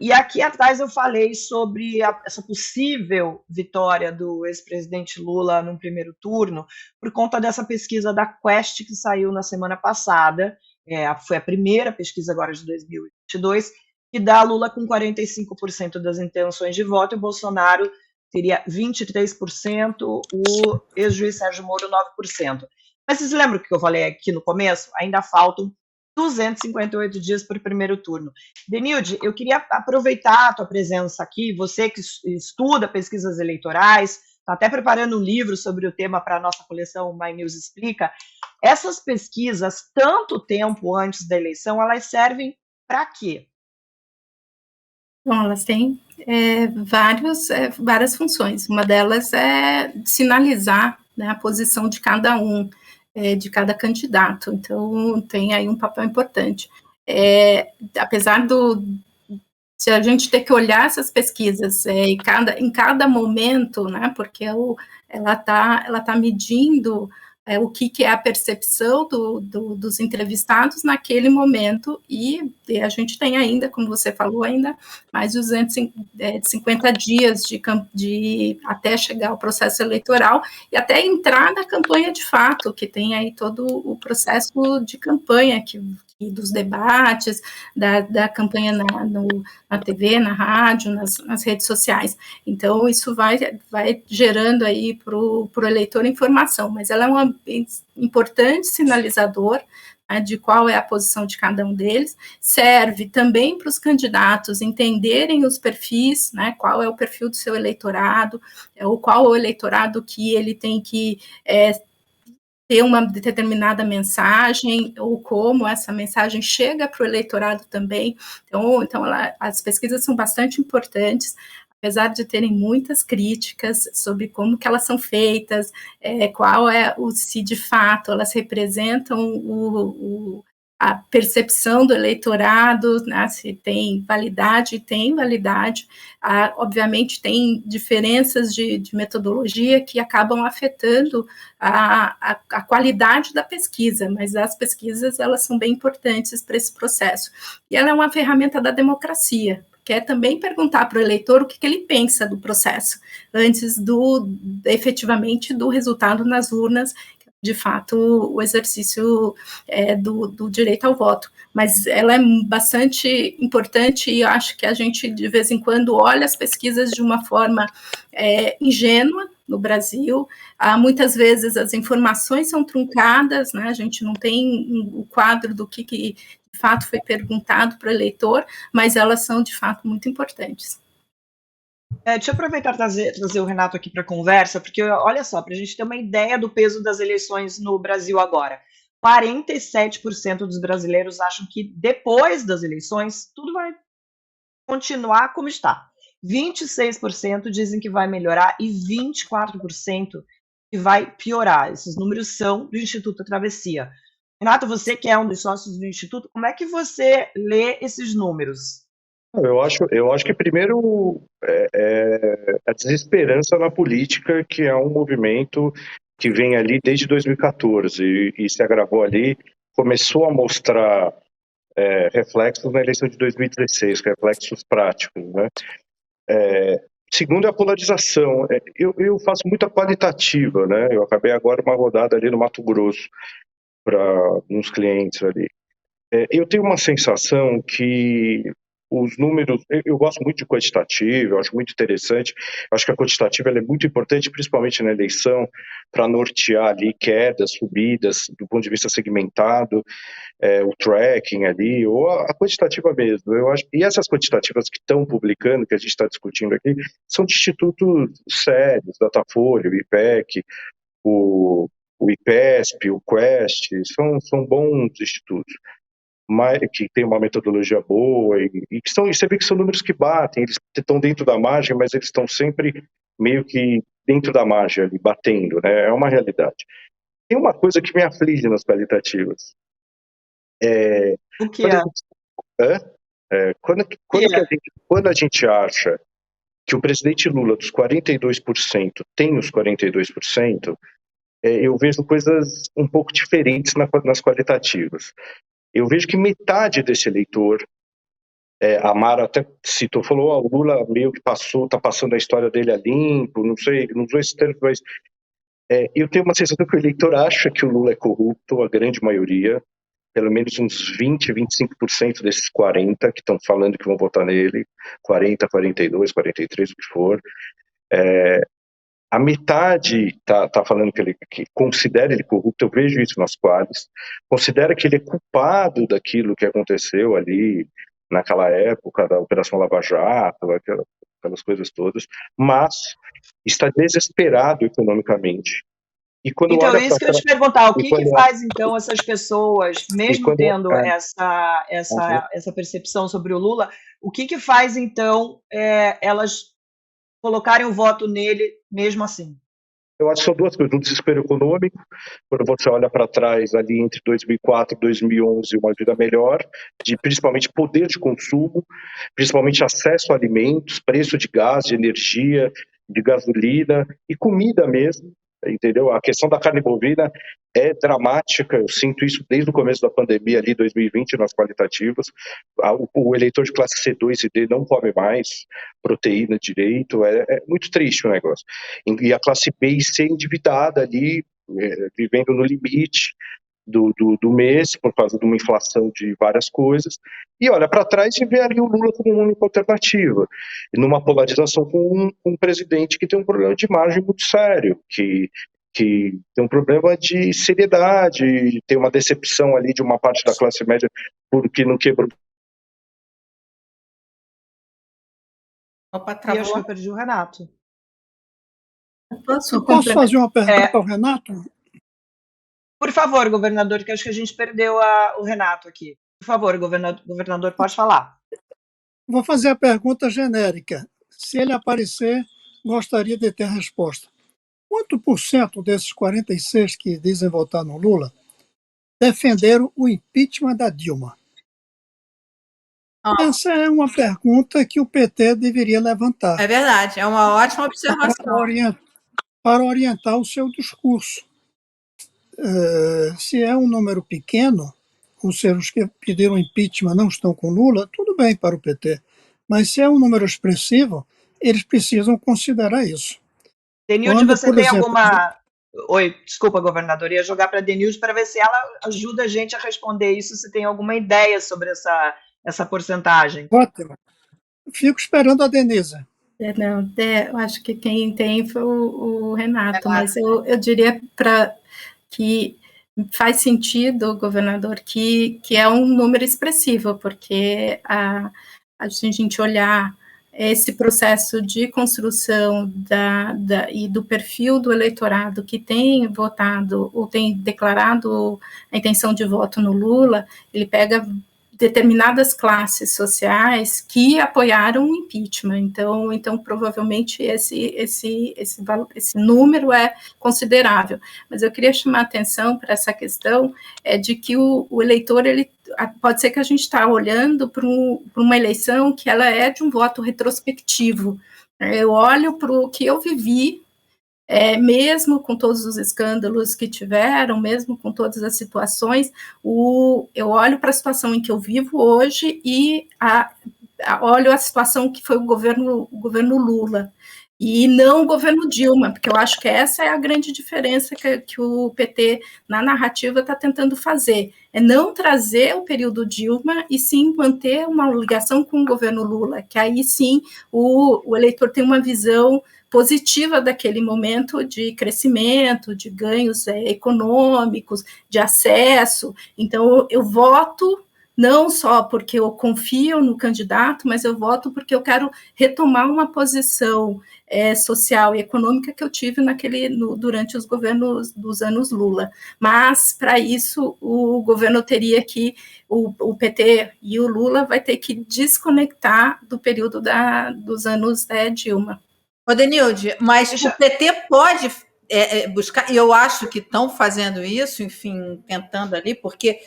E aqui atrás eu falei sobre essa possível vitória do ex-presidente Lula no primeiro turno, por conta dessa pesquisa da Quest que saiu na semana passada, foi a primeira pesquisa agora de 2022, que dá Lula com 45% das intenções de voto e Bolsonaro teria 23%, o ex-juiz Sérgio Moro 9%. Mas vocês lembram o que eu falei aqui no começo? Ainda faltam 258 dias para o primeiro turno. Denilde, eu queria aproveitar a tua presença aqui, você que estuda pesquisas eleitorais, está até preparando um livro sobre o tema para a nossa coleção My News Explica. Essas pesquisas, tanto tempo antes da eleição, elas servem para quê? Bom, elas têm várias funções. Uma delas é sinalizar, né, a posição de cada um, de cada candidato. Então, tem aí um papel importante. Apesar se a gente ter que olhar essas pesquisas em cada momento, né, porque ela tá medindo o que é a percepção dos entrevistados naquele momento, e a gente tem ainda, como você falou, ainda mais de 250 dias até chegar ao processo eleitoral e até entrar na campanha de fato, que tem aí todo o processo de campanha, dos debates, da campanha na TV, na rádio, nas redes sociais. Então, isso vai gerando aí para o eleitor informação, mas ela é um importante sinalizador, né, de qual é a posição de cada um deles. Serve também para os candidatos entenderem os perfis, né, qual é o perfil do seu eleitorado, ou qual é o eleitorado que ele tem que ter uma determinada mensagem, ou como essa mensagem chega para o eleitorado também. Então as pesquisas são bastante importantes, apesar de terem muitas críticas sobre como que elas são feitas, se de fato elas representam a percepção do eleitorado, né, se tem validade, obviamente tem diferenças de metodologia que acabam afetando a qualidade da pesquisa, mas as pesquisas, elas são bem importantes para esse processo. E ela é uma ferramenta da democracia, que é também perguntar para o eleitor o que ele pensa do processo, antes efetivamente do resultado nas urnas, de fato, o exercício do direito ao voto. Mas ela é bastante importante, e eu acho que a gente, de vez em quando, olha as pesquisas de uma forma ingênua no Brasil. Muitas vezes as informações são truncadas, né? A gente não tem o quadro do que de fato foi perguntado para o eleitor, mas elas são, de fato, muito importantes. Deixa eu aproveitar e trazer o Renato aqui para a conversa, porque olha só, para a gente ter uma ideia do peso das eleições no Brasil agora. 47% dos brasileiros acham que depois das eleições tudo vai continuar como está. 26% dizem que vai melhorar e 24% que vai piorar. Esses números são do Instituto Travessia. Renato, você que é um dos sócios do Instituto, como é que você lê esses números? Eu acho que primeiro a desesperança na política, que é um movimento que vem ali desde 2014 e se agravou ali, começou a mostrar reflexos na eleição de 2016, reflexos práticos, né? Segundo, a polarização. Eu faço muita qualitativa, né? Eu acabei agora uma rodada ali no Mato Grosso para uns clientes ali. Eu tenho uma sensação que os números, eu gosto muito de quantitativo, eu acho muito interessante, eu acho que a quantitativa ela é muito importante, principalmente na eleição, para nortear ali quedas, subidas, do ponto de vista segmentado, o tracking ali, ou a quantitativa mesmo. Eu acho, e essas quantitativas que estão publicando, que a gente está discutindo aqui, são de institutos sérios, Datafolha, o IPEC, o IPESP, o Quest, são bons institutos, que tem uma metodologia boa e que você vê que são números que batem, eles estão dentro da margem, mas eles estão sempre meio que dentro da margem ali, batendo, né? É uma realidade. Tem uma coisa que me aflige nas qualitativas. O que é? Quando a gente acha que o presidente Lula, dos 42%, tem os 42%, eu vejo coisas um pouco diferentes nas qualitativas. Eu vejo que metade desse eleitor A Mara até citou, falou, o Lula meio que está passando a história dele a limpo, não sei, não usou esse termo, mas eu tenho uma sensação que o eleitor acha que o Lula é corrupto, a grande maioria, pelo menos uns 20, 25% desses 40 que estão falando que vão votar nele, 40, 42, 43, o que for. A metade tá falando que considera ele corrupto, eu vejo isso nas quadras, considera que ele é culpado daquilo que aconteceu ali naquela época da Operação Lava Jato, aquelas coisas todas, mas está desesperado economicamente. E quando Então, olha isso para que eu te trás, perguntar, o que faz, então, essas pessoas, mesmo tendo essa percepção sobre o Lula, o que faz, então, elas colocarem o voto nele mesmo assim? eu acho que são duas coisas. Um desespero econômico, quando você olha para trás ali entre 2004 e 2011, uma vida melhor, de principalmente poder de consumo, principalmente acesso a alimentos, preço de gás, de energia, de gasolina e comida mesmo, entendeu? A questão da carne bovina é dramática, eu sinto isso desde o começo da pandemia ali, 2020, nas qualitativas. O eleitor de classe C2 e D não come mais proteína direito, é muito triste o negócio. E a classe B e C endividada ali, vivendo no limite do mês, por causa de uma inflação de várias coisas, e olha para trás e vê ali o Lula como uma única alternativa, e numa polarização com um presidente que tem um problema de margem muito sério, que tem um problema de seriedade, tem uma decepção ali de uma parte da classe média porque não quebrou. Opa, E acho que eu perdi o Renato. Eu posso fazer uma pergunta ao Renato? Por favor, governador, que acho que a gente perdeu o Renato aqui. Por favor, governador, pode falar. Vou fazer a pergunta genérica. Se ele aparecer, gostaria de ter a resposta. Quanto por cento desses 46 que dizem votar no Lula defenderam o impeachment da Dilma? Essa é uma pergunta que o PT deveria levantar. É verdade, é uma ótima observação. Para orientar o seu discurso. Se é um número pequeno, ou seja, os que pediram impeachment não estão com Lula, tudo bem para o PT. Mas se é um número expressivo, eles precisam considerar isso. Denilde, você tem alguma... Oi, desculpa, governador, ia jogar para a Denilde para ver se ela ajuda a gente a responder isso, se tem alguma ideia sobre essa porcentagem. Ótimo. Fico esperando a Denise. Eu acho que quem tem foi o Renato, mas eu diria que faz sentido, governador, que é um número expressivo, porque a gente olhar esse processo de construção e do perfil do eleitorado que tem votado ou tem declarado a intenção de voto no Lula, ele pega determinadas classes sociais que apoiaram o impeachment, então provavelmente esse número é considerável, mas eu queria chamar a atenção para essa questão de que o eleitor, pode ser que a gente está olhando para uma eleição que ela é de um voto retrospectivo, eu olho para o que eu vivi, mesmo com todos os escândalos que tiveram, mesmo com todas as situações, eu olho para a situação em que eu vivo hoje e olho a situação que foi o governo Lula, e não o governo Dilma, porque eu acho que essa é a grande diferença que o PT, na narrativa, está tentando fazer, é não trazer o período Dilma, e sim manter uma ligação com o governo Lula, que aí sim o eleitor tem uma visão positiva daquele momento de crescimento, de ganhos econômicos, de acesso. Então, eu voto não só porque eu confio no candidato, mas eu voto porque eu quero retomar uma posição social e econômica que eu tive durante os governos dos anos Lula. Mas, para isso, o governo teria que, o PT e o Lula vai ter que desconectar do período dos anos Dilma. Ô, Denilde, mas o PT pode buscar, e eu acho que estão fazendo isso, enfim, tentando ali, porque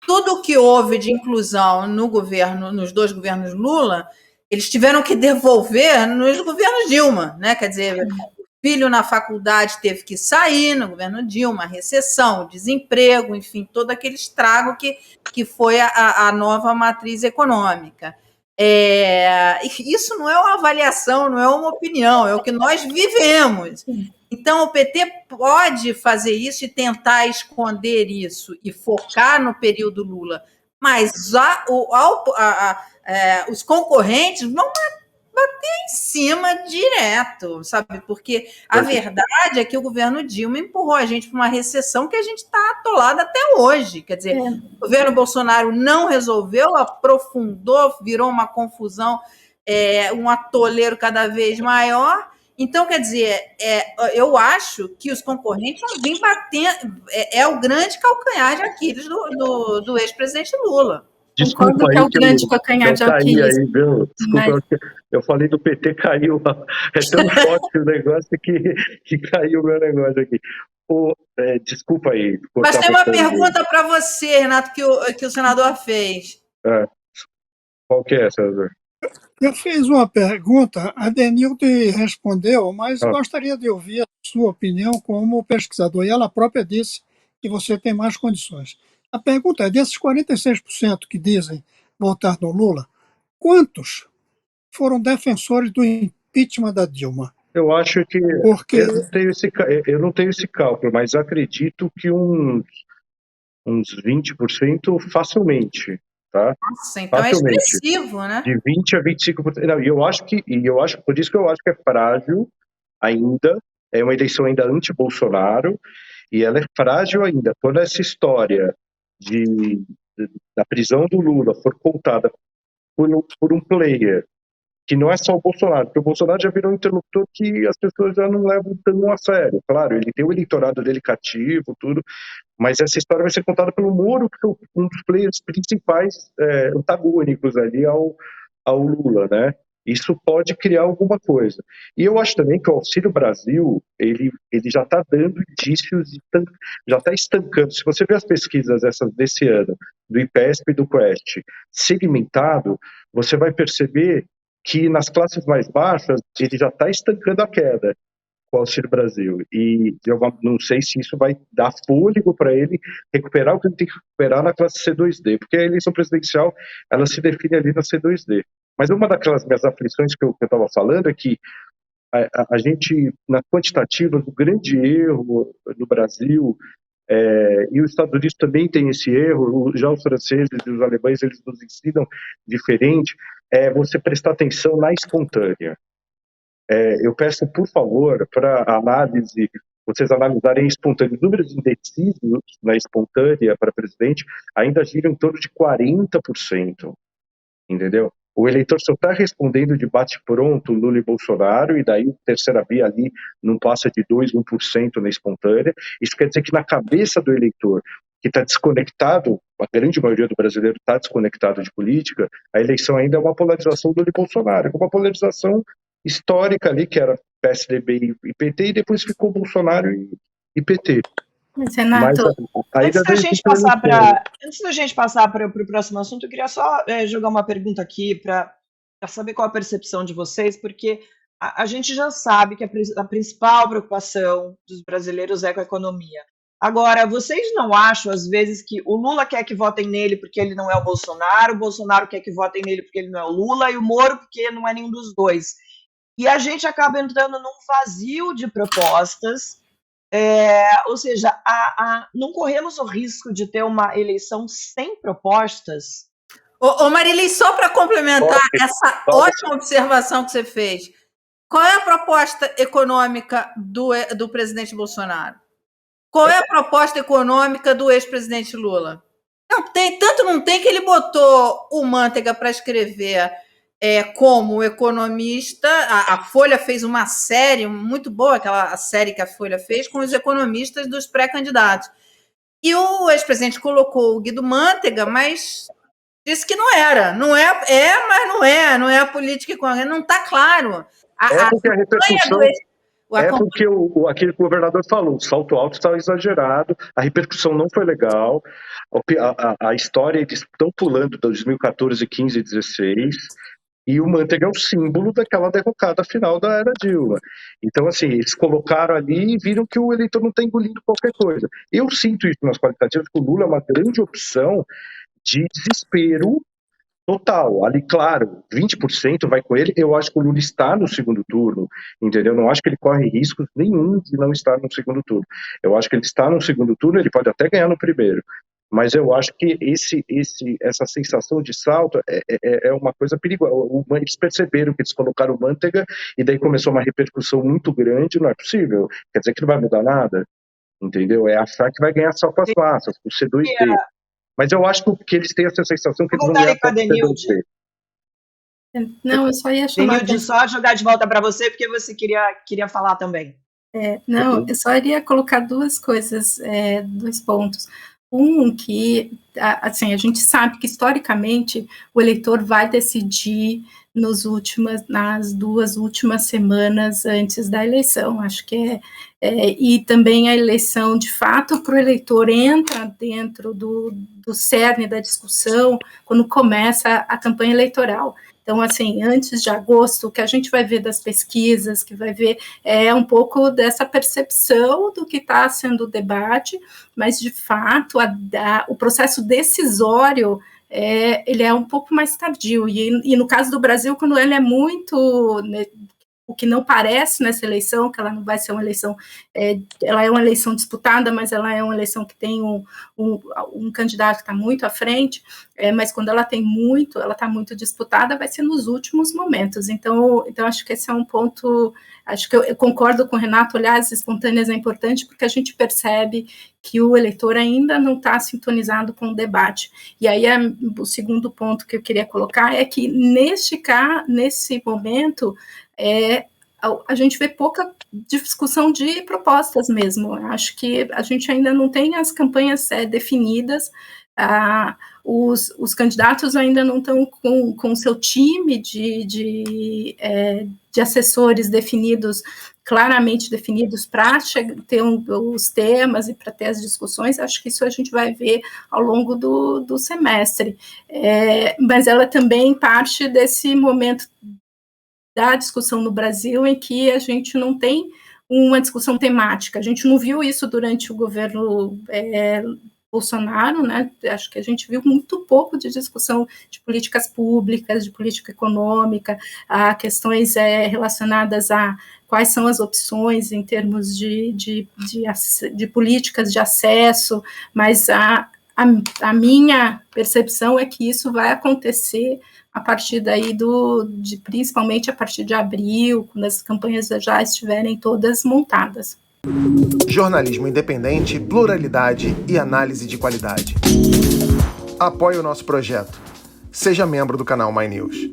tudo o que houve de inclusão nos dois governos Lula, eles tiveram que devolver nos governos Dilma, né? Quer dizer, o filho na faculdade teve que sair no governo Dilma, recessão, desemprego, enfim, todo aquele estrago que foi a nova matriz econômica. Isso não é uma avaliação, não é uma opinião, é o que nós vivemos. Então, o PT pode fazer isso e tentar esconder isso e focar no período Lula, mas os concorrentes vão bater em cima direto, sabe? Porque a verdade é que o governo Dilma empurrou a gente para uma recessão que a gente está atolado até hoje. Quer dizer, o governo Bolsonaro não resolveu, aprofundou, virou uma confusão, um atoleiro cada vez maior. Então, quer dizer, eu acho que os concorrentes vão vir batendo. É o grande calcanhar de Aquiles do ex-presidente Lula. Desculpa aí, é o grande calcanhar de Aquiles. Aí, viu? Desculpa, eu falei do PT, caiu. É tão forte o negócio que caiu o meu negócio aqui. Desculpa aí. Mas tem uma pergunta para você, Renato, que o senador fez. Qual que é, senador? Eu fiz uma pergunta, a Denilde respondeu, mas gostaria de ouvir a sua opinião como pesquisador. E ela própria disse que você tem mais condições. A pergunta é, desses 46% que dizem votar no Lula, quantos foram defensores do impeachment da Dilma? Eu acho que Porque... eu não tenho esse cálculo, mas acredito que uns 20% facilmente. Tá? Nossa, então facilmente. É expressivo, né? De 20% a 25%. Não, eu acho, por isso que eu acho que é frágil ainda, é uma eleição ainda anti-Bolsonaro, e ela é frágil ainda. Toda essa história da prisão do Lula for contada por um player, que não é só o Bolsonaro, porque o Bolsonaro já virou um interlocutor que as pessoas já não levam tão a sério. Claro, ele tem o eleitorado dele cativo, tudo, mas essa história vai ser contada pelo Moro, que é um dos players principais antagônicos ali ao Lula, né? Isso pode criar alguma coisa. E eu acho também que o Auxílio Brasil, ele já está dando indícios, já está estancando. Se você ver as pesquisas desse ano, do IPESP e do Quest, segmentado, você vai perceber que nas classes mais baixas, ele já está estancando a queda com o Auxílio Brasil. E eu não sei se isso vai dar fôlego para ele recuperar o que ele tem que recuperar na classe C2D, porque a eleição presidencial, ela se define ali na C2D. Mas uma daquelas minhas aflições que eu estava falando é que a gente, na quantitativa, o grande erro no Brasil, e os Estados Unidos também tem esse erro, já os franceses e os alemães, eles nos ensinam diferente, é você prestar atenção na espontânea. Eu peço, por favor, para análise, vocês analisarem espontâneo. Os números indecisos na espontânea para presidente ainda giram em torno de 40%, entendeu? O eleitor só está respondendo de bate-pronto Lula e Bolsonaro, e daí terceira via ali não passa de 2%, 1% na espontânea. Isso quer dizer que na cabeça do eleitor, que está desconectado, a grande maioria do brasileiro está desconectado de política, a eleição ainda é uma polarização Lula e Bolsonaro, uma polarização histórica ali, que era PSDB e PT, e depois ficou Bolsonaro e PT. Renato, antes da gente passar para o próximo assunto, eu queria só jogar uma pergunta aqui para saber qual a percepção de vocês, porque a gente já sabe que a principal preocupação dos brasileiros é com a economia. Agora, vocês não acham, às vezes, que o Lula quer que votem nele porque ele não é o Bolsonaro quer que votem nele porque ele não é o Lula, e o Moro porque não é nenhum dos dois. E a gente acaba entrando num vazio de propostas, ou seja, não corremos o risco de ter uma eleição sem propostas? Ô Marilei, só para complementar essa ótima observação que você fez, qual é a proposta econômica do presidente Bolsonaro? Qual é a proposta econômica do ex-presidente Lula? Não tem que ele botou o Manteiga para escrever como economista. A Folha fez uma série muito boa, aquela série que a Folha fez com os economistas dos pré-candidatos. E o ex-presidente colocou o Guido Mantega, mas disse que não era. Não é, mas não é a política econômica. Não está claro. Porque a repercussão... porque aquele governador falou, o salto alto estava exagerado, a repercussão não foi legal, a história, eles estão pulando de 2014, 15 e 16, e o Manteiga é o símbolo daquela derrocada final da era Dilma. Então, assim, eles colocaram ali e viram que o eleitor não está engolindo qualquer coisa. Eu sinto isso nas qualitativas, que o Lula é uma grande opção de desespero Total, ali, claro, 20% vai com ele. Eu acho que o Lula está no segundo turno, entendeu? Não acho que ele corre risco nenhum de não estar no segundo turno. Eu acho que ele está no segundo turno, ele pode até ganhar no primeiro. Mas eu acho que essa sensação de salto é uma coisa perigosa. Eles perceberam que eles colocaram o Manteiga e daí começou uma repercussão muito grande. Não é possível. Quer dizer que não vai mudar nada, entendeu? É achar que vai ganhar só com as massas, com o C2D. Mas eu acho que eles têm essa sensação que eles não ganham com o C2D. Não, eu só ia chamar... Denilde, só jogar de volta para você, porque você queria falar também. Não, eu só iria colocar duas coisas, 2 pontos. Que, assim, a gente sabe que, historicamente, o eleitor vai decidir nas 2 últimas semanas antes da eleição. Acho que e também a eleição, de fato, para o eleitor entra dentro do cerne da discussão quando começa a campanha eleitoral. Então, assim, antes de agosto, o que a gente vai ver das pesquisas, que vai ver um pouco dessa percepção do que está sendo o debate, mas, de fato, o processo decisório, ele é um pouco mais tardio, e no caso do Brasil, quando ele é muito... Né, o que não parece nessa eleição, que ela não vai ser uma eleição, ela é uma eleição disputada, mas ela é uma eleição que tem um candidato que está muito à frente, mas quando ela está muito disputada, vai ser nos últimos momentos. Então acho que esse é um ponto, acho que eu concordo com o Renato, olhares espontâneas é importante, porque a gente percebe que o eleitor ainda não está sintonizado com o debate. E aí o segundo ponto que eu queria colocar é que nesse momento, a gente vê pouca discussão de propostas mesmo. Acho que a gente ainda não tem as campanhas definidas, os candidatos ainda não estão com o seu time de assessores definidos, claramente definidos, para ter os temas e para ter as discussões. Acho que isso a gente vai ver ao longo do semestre. Mas ela também parte desse momento da discussão no Brasil, em que a gente não tem uma discussão temática. A gente não viu isso durante o governo Bolsonaro, né? Acho que a gente viu muito pouco de discussão de políticas públicas, de política econômica, a questões relacionadas a quais são as opções em termos de políticas de acesso, mas a minha percepção é que isso vai acontecer a partir daí principalmente a partir de abril, quando as campanhas já estiverem todas montadas. Jornalismo independente, pluralidade e análise de qualidade. Apoie o nosso projeto. Seja membro do canal My News.